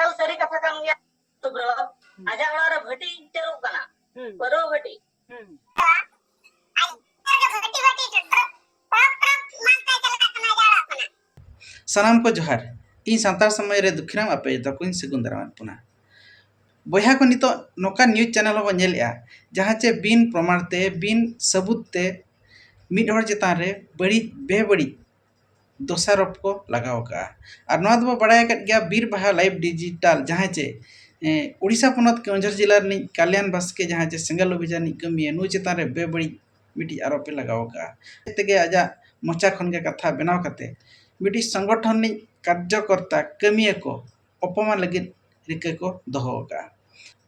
एकाल सरी कथा kan gya to bro aja ora bhati teru kana baro bhati सानाम को जोहार इन सानतार समय रे दुखिराम आपे तो कुछ सगुन दाराम पुना बया को नितो नोका न्यूज चैनल को नेलया जहां चे बिन प्रमाण ते बिन सबूत ते मिड हर चेतान रे बड़ी बेबड़ी दोषारोप को लगाव का और नोआ दो बड़ाय कट गया बीर बाहा लाइव डिजिटल जहां चे उड़ीसा पनत केंझर जिला नी कल्याण बास्के जहां चे सिंगल अभियान कमी नु चेतान रे बेबड़ी मिटी आरोप लगाव का तेगे आजा मोचा खन के कथा बनाव कते मिटी संगठन नी कार्यकर्ता कमिया को अपमान लगे रिके को दोहो का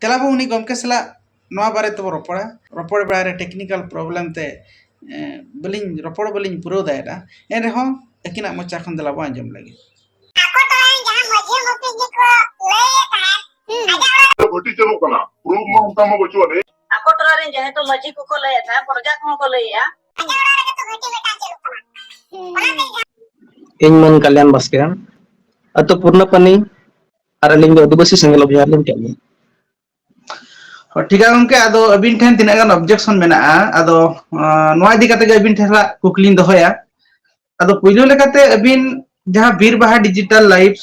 तेलाबो उनी गमके सला नोआ बारे तो रपड़ बारे टेक्निकल प्रॉब्लम ते बलिंग रपड़ बलिंग पुरो दायरा एन रहो एकिना मोचा खन दलाबो आंजम लगे भटी चलो कना प्रूफ में उनका में बचो ने ako tola ren jahe to maji ko ko laya tha porja ko laya ᱤᱧ ᱢᱟᱱ ᱠᱟᱞᱭᱟᱱ ᱵᱟᱥᱠᱮ ᱟᱛᱚ ᱯᱩᱨᱱᱟᱯᱟᱱᱤ ᱟᱨ ᱟᱹᱞᱤᱧ ᱫᱚ ᱟᱹᱫᱤᱵᱟᱹᱥᱤ ᱥᱮᱸᱜᱮᱞ ᱚᱵᱷᱤᱡᱟᱱ ᱞᱤᱧ ᱠᱟᱹᱢᱤ ठीक है गमके आदो अबिन ठेन तिना गान ऑब्जेक्शन मेना आदो नोआ इदी कते अबिन ठेला कुकलिन दोहया आदो पुइलो लेकाते अबिन जहां बीर बाहा डिजिटल लाइव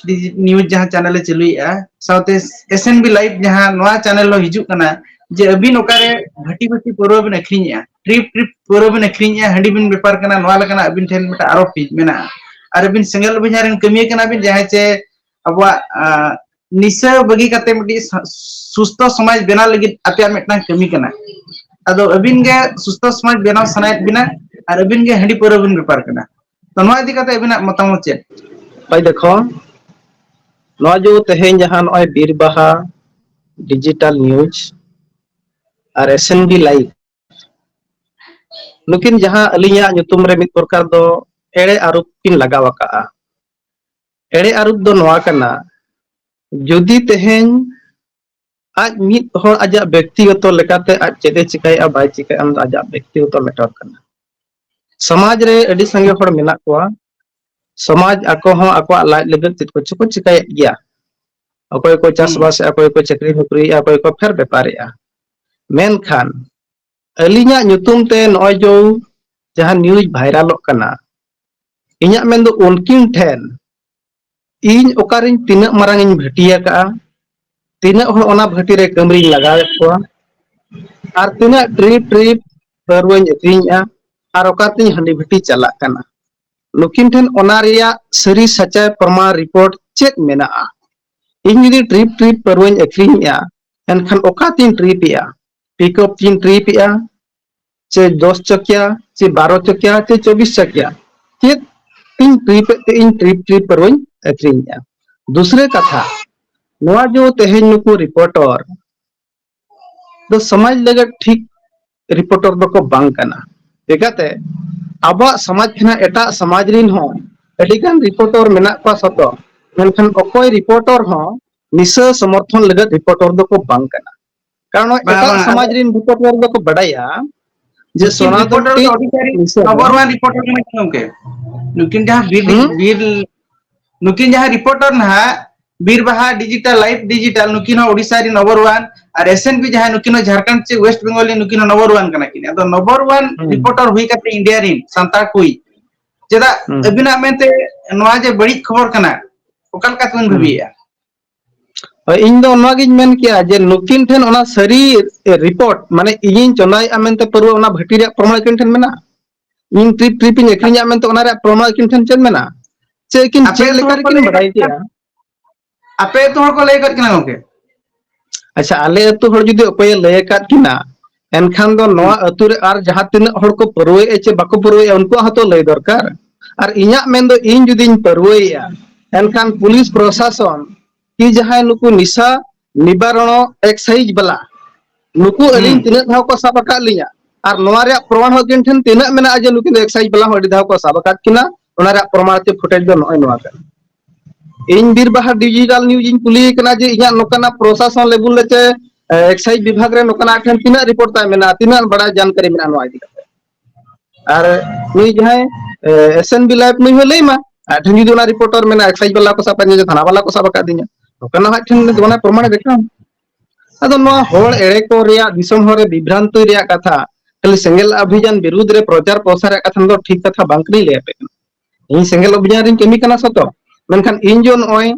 न्यूज जहां चैनल चलुइया साउथे एसएनबी लाइव जहां नोआ चैनल लो हिजु कना जे अबिन ओकारे घटी घटी पुरो बिन अखरिनिया ट्रिप पुरो बिन अखरिनिया हंडी बिन व्यापार कना नोआ लकना अबिन ठेन मेटा आरोप मेना और अबिन सिंगल अभियान कमिया कना बिन जहां चे अबवा निशा बगी कते मिटी सुस्थ समाज बेना लगी आपे मिटना कमी कना अदो अबिन गे सुस्थ समाज बेना सनायत बिना और अबिन गे हंडी पुरो बिन व्यापार कना तो नोआ इदी कते अबिना मतामत चे भाई देखो नोआ जो तेहेन जहां नोय बीर बाहा डिजिटल न्यूज और एसएनबी लाइव नुकिन जहां अलिया nyutum रे मित प्रकार दो एड़े आरोप किन लगाव का एड़े आरोप दो नोआ कना जुदी तेहेन आज मित हर आजा व्यक्तिगत लेकाते आज चेदे चिकाय आ बाय चिकाय हम आजा व्यक्तिगत मैटर कना समाज रे अडी संगे हर मेना कोआ समाज ako ho akwa लाइट लगत चित को चिकाय गया अकोय को चासबास अकोय को चक्री नौकरी अकोय को फेर व्यापारिया main Khan Alia nyutum te noy jo jahan news viral kana inya men do unkin ten इन ओकारिन तिना मारंग इन भटिया का तिना हर ओना भटी रे कमरी लगावे को आर तिना ट्रिप परवኝ अक्रिया आर ओकातिन हंडी भटी चला कना नुकिन ठन ओना रिया सरी सच्चाई प्रमाण रिपोर्ट चेक मेना इन यदि ट्रिप परवኝ अक्रिया एनखान ओकातिन ट्रिप या पिकअप तीन ट्रिप या चे 10 चकिया चे 12 चकिया चे 24 चकिया चे तीन ट्रिप परवኝ अक्रिया दूसरे कथा नोआ जो तेहेन नुकु रिपोर्टर तो समाज लगे ठीक रिपोर्टर दो को बांग कना देखाते अब समाज खना एटा समाज रिन हो एडिगन रिपोर्टर मेना को सतो मेनखान ओकोय रिपोर्टर हो निशा समर्थन लगे रिपोर्टर दो को बांग कना कारण एटा समाज रिन रिपोर्टर दो को बडाया जे सोनादन नंबर 1 रिपोर्टर में के नुकिन जहां बीर नुकिन जहां रिपोर्टर ना बीर बाहा डिजिटल लाइव डिजिटल नुकिन ओडिसा री नंबर 1 और एसएनबी जहां नुकिन झारखंड से वेस्ट बंगाल नुकिन नंबर 1 कना किन तो नंबर 1 रिपोर्टर हुई कते इंडिया रिन संतार कोई जेदा अबिना मेंते नोआ जे बड़ी खबर कना ओकल का तुन भबिया इन दो नोगिन मेन किया जे नुकिन ठेन ओना सरी रिपोर्ट माने इइन चनाई अमेंते परव ओना भटी रे प्रमाण किन ठेन मेना इन ट्रिप इन एकरिया अमेंते ओना रे प्रमाण किन ठेन चेन मेना चे किन चे लेकर किन बडाई दिया आपे तो हर को लय कर किना ओके अच्छा आले अतु हर जुदी ओपय लय काट किना एनखान दो नोआ अतु रे आर जहां तिना हर को परवे चे बाको परवे उनको हतो लय दरकार आर इया मेन दो इन जुदी इन परवेया एनखान पुलिस प्रशासन कि जहां नुकु निशा निवारण एक्साइज बला नुकु अलिन तिना धाव को साबका लिया आर नोआ रे प्रमाण हो किन ठन तिना मेना जे नुकु एक्साइज बला हो धाव को साबका किना ओना रे प्रमाण ते फुटेज दो नय नोआ का इन बीर बाहा डिजिटल न्यूज इन कुली कना जे इया नोकना प्रशासन लेवल लेते एक्साइज विभाग रे नोकना ठन तिना रिपोर्ट ता मेना तिना बड़ा जानकारी मेना नोआ इदी आर नी जहां एसएनबी लाइव नी हो लेमा ठन जुदी ओना रिपोर्टर मेना एक्साइज वाला को सापा जे थाना वाला को साबका दिना ᱱᱚᱠᱟᱱᱟᱜ ᱦᱟᱸᱜ ᱴᱷᱮᱱ ᱚᱱᱟ ᱯᱨᱚᱢᱟᱬᱮ ᱫᱮᱠᱷᱟᱣ ᱟᱫᱚ ᱱᱚᱣᱟ ᱦᱚᱲ ᱮᱲᱮ ᱠᱚ ᱨᱮᱭᱟᱜ ᱫᱤᱥᱚᱢ ᱦᱚᱲ ᱨᱮ ᱵᱤᱵᱷ্ᱨᱟᱱᱛᱤ ᱨᱮᱭᱟᱜ ᱠᱟᱛᱷᱟ ᱠᱷᱟᱹᱞᱤ ᱥᱮᱸᱜᱮᱞ ᱚᱵᱷᱤᱡᱟᱱ ᱵᱤᱨᱩᱫᱽ ᱨᱮ ᱯᱨᱚᱪᱟᱨ ᱯᱨᱚᱥᱟᱨ ᱨᱮᱭᱟᱜ ᱠᱟᱛᱷᱟ ᱫᱚ ᱴᱷᱤᱠ ᱠᱟᱛᱷᱟ ᱵᱟᱝ ᱠᱟᱱᱟᱧ ᱞᱟᱹᱭ ᱟᱯᱮ ᱠᱟᱱᱟ ᱤᱧ ᱥᱮᱸᱜᱮᱞ ᱚᱵᱷᱤᱡᱟᱱ ᱨᱤᱧ ᱠᱟᱹᱢᱤ ᱠᱟᱱᱟ ᱥᱚᱛᱚ ᱢᱮᱱᱠᱷᱟᱱ ᱤᱧ ᱡᱚ ᱱᱚᱜᱼᱚᱭ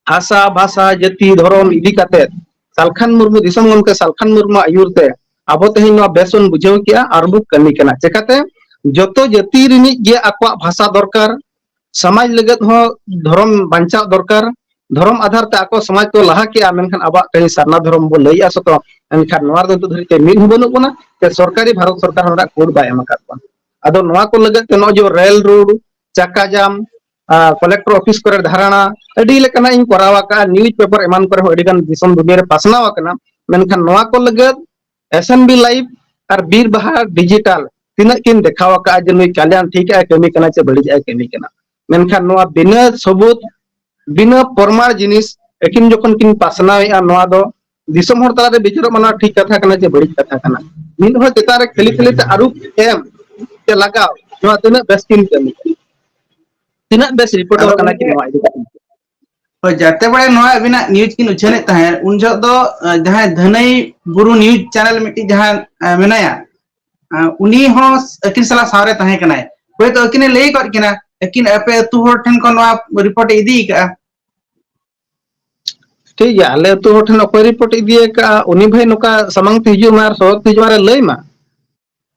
ᱦᱟᱥᱟ ᱵᱷᱟᱥᱟ ᱡᱟᱹᱛᱤ ᱫᱷᱚᱨᱚᱢ ᱤᱫᱤ ᱠᱟᱛᱮᱫ ᱥᱟᱞᱠᱷᱟᱱ ᱢᱩᱨᱢᱩ ᱫᱤᱥᱚᱢ ᱜᱚᱢᱠᱮ ᱥᱟᱞᱠᱷᱟᱱ ᱢᱩᱨᱢᱩ ᱟᱹᱭᱩᱨ te abo teheny noa bes bon bujhaw kea ar bu kami kana chekate joto jati rinij ge akwak bhasa dorkar समाज लगत हो धर्म बांचाव दरकार धर्म आधार ते ako समाज को लाहा के मेनखान आबा कहीं सरना धर्म बो लई आसतो एनखान नोआ दो धरिते मिद बनु कोना ते सरकारी भारत सरकार हरा कोड बाय एमका आदो नोआ को लगत ते नो जो रेल रोड चाका जाम कलेक्टर ऑफिस करे धारणा अडी लेकना इन करावा का न्यूज पेपर एमान करे हो अडीगान दिसम दुनिया रे पासनावा कना मेनखान नोआ को लगत एसएनबी लाइव और बीर बहा डिजिटल तीना किन देखावा का जे नुई कल्याण ठीक है कमी कना से बड़ी जाए कमी कना मेनखान नोआ बिना सबूत बिना प्रमाण जिनिस एकिन जखन किन पासनावेआ नोआ दो दिसम हर तला रे बिचारो मना ठीक कथा कना जे बड़ी कथा कना मिन हो चेता रे खाली खाली ते आरुप एम ते लगाव नोआ तीना बेस किन कमी तीना बेस रिपोर्टर कना कि नोआ इदी ᱦᱳᱭ ᱡᱟᱛᱮ ᱵᱟᱲᱮ ᱱᱚᱣᱟ ᱟᱹᱵᱤᱱᱟᱜ ᱱᱤᱭᱩᱡ ᱠᱤᱱ ᱩᱪᱷᱟᱹᱱᱮᱫ ᱛᱟᱦᱮᱸᱫ ᱩᱱ ᱡᱚᱦᱚᱜ ᱫᱚ ᱡᱟᱦᱟᱸᱭ ᱫᱷᱟᱹᱱᱟᱹᱭ ᱵᱩᱨᱩ ᱱᱤᱭᱩᱡ ᱪᱮᱱᱮᱞ ᱢᱤᱫᱴᱤᱡ ᱡᱟᱦᱟᱸ ᱢᱮᱱᱟᱭᱟ ᱩᱱᱤ ᱦᱚᱸ ᱟᱹᱠᱤᱱ ᱥᱟᱞᱟᱜ ᱥᱟᱶᱨᱮ ᱛᱟᱦᱮᱸ ᱠᱟᱱᱟᱭ ᱦᱚᱭᱛᱳ ᱟᱹᱠᱤᱱᱮ ᱞᱟᱹᱭ ᱠᱚᱫ ᱠᱤᱱᱟ ᱟᱹᱠᱤᱱ ᱟᱯᱮ ᱟᱹᱛᱩ ᱦᱚᱲ ᱴᱷᱮᱱ ᱠᱷᱚᱱ ᱱᱚᱣᱟ ᱨᱤᱯᱳर्ट ᱤᱫᱤ ᱠᱟᱜᱼᱟ ठीक है आले तो ठन अकोय रिपोर्ट इदिए का उनी भाई नोका समंग ते हिजु मार सोत हिजु मारे लई मा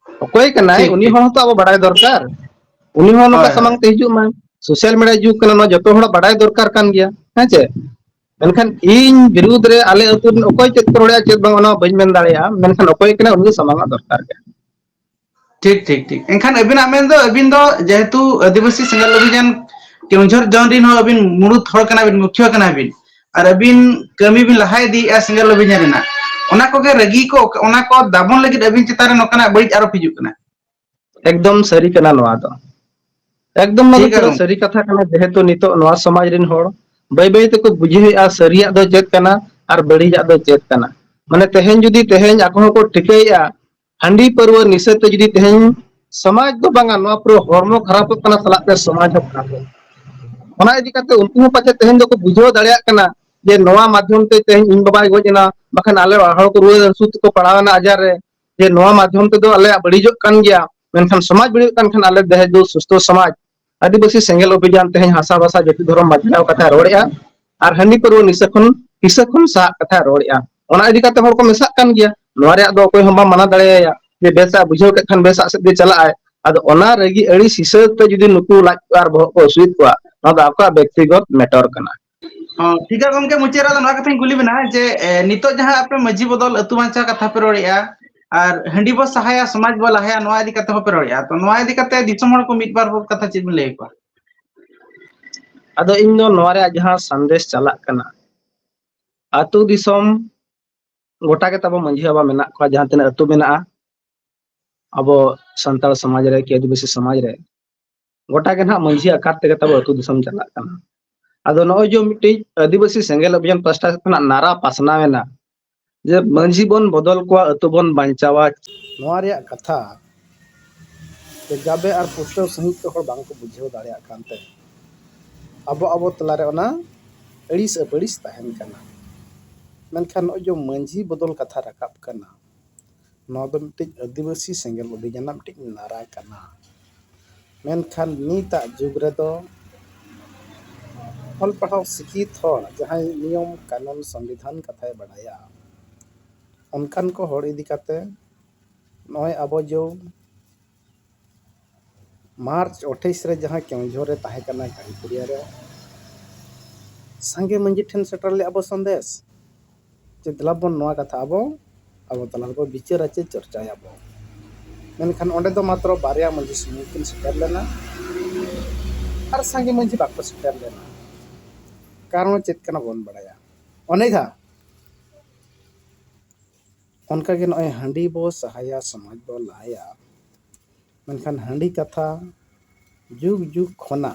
अकोय कनाय ᱴᱷᱤक उनी ᱴᱷᱤक हो तो अब बड़ाय दरकार उनी हो नोका ᱦᱳᱭ ᱦᱳᱭ समंग ते हिजु मा सोशल मीडिया जुग कना नो जतो होड़ बड़ाय दरकार कान गया है चे मेनखान इन विरुद्ध रे आले अतु अकोय चेत रोड़या चेत बांग ओना बइन मेन दाड़ेया मेनखान अकोय कना उनी समंग दरकार के ठीक ठीक ठीक एनखान अबिन दो जेहेतु आदिवासी सेंगल अभियान केउंझर जौन रिन हो अबिन मुरुत हड़ कना बिन मुख्य कना बिन और अबिन कमी बिन लहा इदी सेंगल अभियान रेना ओना को गे रगी को ओना को दाबन लगिद अबिन चितारे नोकना बड़ी आरोप हिजु कना एकदम सरी कना नोआ दो एकदम ना ठीक है पूरा गम सरी कथा कना जेहेतु नितो नोआ समाज रिन होड़ बाय बाय तको बुझिया सरिया दो चेत कना और बड़िया दो चेत कना माने तेहेन जुदी तेहेन ako को ठिकैया हंडी परव निसते जुदी तेहेन समाज दो बांगा नोआ पूरा हॉर्मो खराब कना सलाक ते समाज हो खराब ओना इदी काते उनको पाचे तेहेन दो को बुझो दाड़िया कना जे नोआ माध्यम ते तेहेन इन बाबा गोजना बखन आले हड़ को रुआ सुत को पड़ावना अजार रे जे नोआ माध्यम ते दो आले बड़िजो कान गया मेनखान समाज बड़िजो कान खान आले देह दो सुस्तो समाज आदिवासी सेंगल अभियान तेहेन हासा भाषा जति धर्म बांचाव कथा रोड़या और हंडी परव निसा खन सा कथा रोड़या ओना इदी काते हड़ को मेसाक कान गया नोआ रे दो अकोय हम बा मना दाड़ेया जे बेसा बुझाव के खान बेसा से दे चला आय आद ओना रेगी अड़ी सिसर ते जुदी नुकु लाज आर बह को सुइत को ना दो आपका व्यक्तिगत मैटर कना ठीक है गमके मुचेरा दो नोआ कथाኝ कुली बिना जे नितो जहां आपे मजी बदल अतु बांचा कथा पे रोड़िया और हंडी बो सहाया समाज बो लहाया नोआ इदी काते हो पे रोड़िया तो नोआ इदी काते दिसम हड़ को मिद बार कथा चेद बिन लay को आदो इन दो नोआ रे जहां संदेश चलाक कना आतु दिसम गोटा के तब मंझी बाबा मेना को जहां तिना अतु मेना अब संताल समाज रे के आदिवासी समाज रे गोटा के ना मंझी आकार ते तब अतु दिसम चलाक कना आदो नो जो मिट्टी आदिवासी सेंगल अभियान पास्टा खना नारा पासनावेना जे मंझी बन बदल को अतु बन बांचावा नोआ रे कथा ते जाबे आर पुष्टव सहित तो हर बांग को बुझेव दाड़िया कानते अब अब तला रे ओना अड़िस अपड़िस तहन कना मेनखान नो जो मंझी बदल कथा रकाब कना नो दो मिट्टी आदिवासी सेंगल अभियान मिट्टी नारा कना मेनखान नीता जुग रे दो हल पढ़ाव सिकित हर जहां नियम कानून संविधान कथा बड़ाया उनकान को हर इदी काते नय अब जो मार्च 28 रे जहां केउंझर रे ताहे कना गाड़ीपुरिया रे संगे मंजी ठेन सेटर ले अब संदेश जे दलाबन नोआ कथा अब तलाबो विचार आचे चर्चा अब मेनखान ओंडे दो मात्र बारिया मंजी सुमुकिन सेटर लेना और संगे मंजी बाको सेटर लेना कारण चेत कना बन बड़ाया अनेधा उनका के नय हंडी बो सहाया समाज बो लाया मेनखान हंडी कथा जुग जुग खना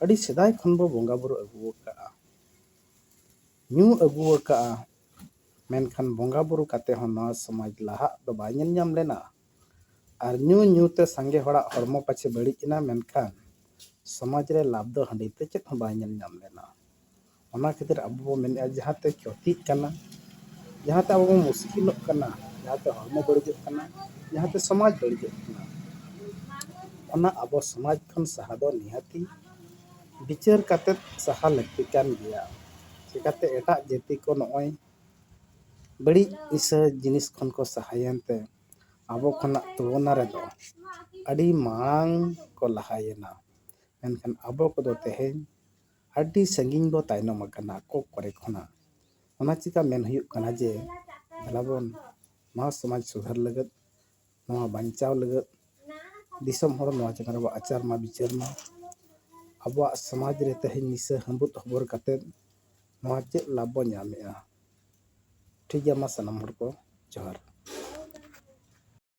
अड़ी सेदाय खन बो बोंगा बुरु अगु का न्यू अगु का मेनखान बोंगा बुरु काते हो नवा समाज लाहा दो बाय ñel ñam लेना और न्यू न्यू ते संगे हड़ा हरमो पाछे बड़ी इना मेनखान समाज रे लाभ दो हंडी ते चेत हो बाय ñel ñam लेना ᱚᱱᱟ ᱠᱷᱟᱹᱛᱤᱨ ᱟᱵᱚ ᱵᱚ ᱢᱮᱱᱮᱫᱼᱟ ᱡᱟᱦᱟᱸᱛᱮ ᱠᱷᱚᱛᱤᱜ ᱠᱟᱱᱟ, ᱡᱟᱦᱟᱸᱛᱮ ᱟᱵᱚ ᱵᱚᱱ ᱢᱩᱥᱠᱤᱞᱚᱜ ᱠᱟᱱᱟ, ᱡᱟᱦᱟᱸᱛᱮ ᱦᱚᱲᱢᱚ ᱵᱟᱹᱲᱤᱡᱚᱜ ᱠᱟᱱᱟ, ᱡᱟᱦᱟᱸᱛᱮ ᱥᱚᱢᱟᱡᱽ ᱵᱟᱹᱲᱤᱡᱚᱜ ᱠᱟᱱᱟ, ᱚᱱᱟ ᱟᱵᱚ ᱥᱚᱢᱟᱡᱽ ᱠᱷᱚᱱ ᱥᱟᱦᱟ ᱫᱚ ᱱᱤᱦᱟᱹᱛᱤ ᱵᱤᱪᱟᱹᱨ ᱠᱟᱛᱮᱫ ᱥᱟᱦᱟ ᱞᱟᱹᱠᱛᱤ ᱠᱟᱱ ᱜᱮᱭᱟ᱾ ᱪᱤᱠᱟᱹᱛᱮ ᱮᱴᱟᱜ ᱡᱟᱹᱛᱤ ᱠᱚ ᱱᱚᱜᱼᱚᱭ ᱵᱟᱹᱲᱤᱡ ᱱᱤᱥᱟᱹ ᱡᱤᱱᱤᱥ ᱠᱷᱚᱱ ᱠᱚ ᱥᱟᱦᱟᱭᱮᱱᱛᱮ ᱟᱵᱚ ᱠᱷᱚᱱᱟᱜ ᱛᱩᱞᱚᱱᱟ ᱨᱮᱫᱚ ᱟᱹᱰᱤ ᱢᱟᱲᱟᱝ ᱠᱚ ᱞᱟᱦᱟᱭᱮᱱᱟ, ᱢᱮᱱᱠᱷᱟᱱ ᱟᱵᱚ ᱠᱚᱫᱚ ᱛᱮᱦᱮᱧ ᱟᱹᱰᱤ ᱥᱟᱺᱜᱤᱧ ᱵᱚ ᱛᱟᱭᱱᱚᱢ ᱟᱠᱟᱱᱟ ᱟᱠᱚ ᱠᱚᱨᱮ ᱠᱷᱚᱱᱟᱜ᱾ ᱚᱱᱟ ᱪᱤᱠᱟ ᱢᱮᱱ ᱦᱩᱭᱩᱜ ᱠᱟᱱᱟ ᱡᱮ ᱫᱮᱞᱟᱵᱚᱱ ᱱᱚᱣᱟ ᱥᱚᱢᱟᱡᱽ ᱥᱩᱫᱷᱟᱹᱨ ᱞᱟᱹᱜᱤᱫ, ᱱᱚᱣᱟ ᱵᱟᱧᱪᱟᱣ ᱞᱟᱹᱜᱤᱫ ᱫᱤᱥᱚᱢ ᱦᱚᱲ ᱱᱚᱣᱟ ᱪᱮᱛᱟᱱ ᱨᱮᱵᱚ ᱟᱪᱟᱨ ᱢᱟ ᱵᱤᱪᱟᱹᱨ ᱢᱟ, ᱟᱵᱚᱣᱟᱜ ᱥᱚᱢᱟᱡᱽ ᱨᱮ ᱛᱮᱦᱮᱧ ᱱᱤᱥᱟᱹ ᱦᱟᱺᱵᱩᱫ ᱦᱚᱵᱚᱨ ᱠᱟᱛᱮᱫ ᱱᱚᱣᱟ ᱪᱮᱫ ᱞᱟᱵᱷ ᱵᱚ ᱧᱟᱢᱮᱜᱼᱟ? ᱴᱷᱤᱠ ᱜᱮᱭᱟ, ᱢᱟ ᱥᱟᱱᱟᱢ ᱦᱚᱲ ᱠᱚ ᱡᱚᱦᱟᱨ᱾